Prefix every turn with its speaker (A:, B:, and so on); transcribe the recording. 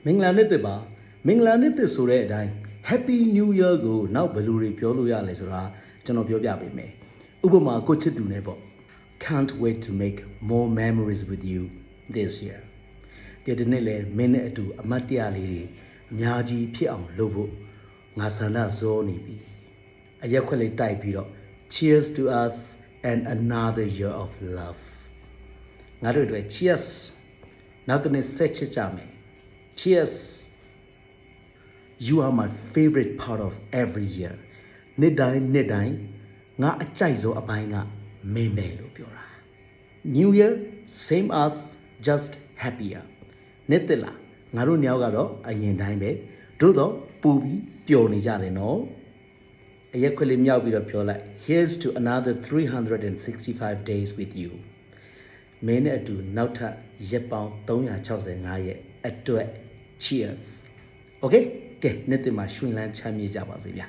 A: မင်္ဂလာနေ့တစ်ပါမင်္ဂလာနေ့တစ်ဆိုတဲ့အတိုင်း Happy New Year ကိုနောက်ဘယ်လိုတွေပြောလို့ရလဲဆိုတာကျွန်တော်ပြောပြပေးမယ်ဥပမာကိုချစ်သူနဲ့ပေါ့ Can't wait to make more memories with you this year ဒီနေ့လေမင်းနဲ့အတူအမတ်တရလေးတွေအများကြီးဖြစ်အောင်လုပ်ဖို့ငါဆန္ဒဇောနေပြီအရက်ခွက်လေးတိုက်ပြီးတော့ Cheers to us and another year of love ငါတို့တွေ Cheers နောက်တစ်နေ့ဆက်ချစ်ကြမယ်Cheers. You are my favorite part of every year. နေ့တိုင်းငါအကြိုက်ဆုံးအပိုင်းကမင်းပဲလို့ပြောတာ New Year same as just happier. နေ့တလားငါတို့ညောက်ကတော့အရင်တိုင်းပဲတို့တော့ပူပြီးပျော်နေကြတယ်နော်အရက်ခွက်လေးမြောက်ပြီးတော့ပြောလိုက် Here's to another 365 days with you. မင်းနဲ့အတူနောက်ထပ်ရက်ပေါင်း365ရက်အတွက်Cheers. Okay? ကဲနေ့တည်းမှာရွှင်လန်းချမ်းမြေ့ကြပါစေဗျာ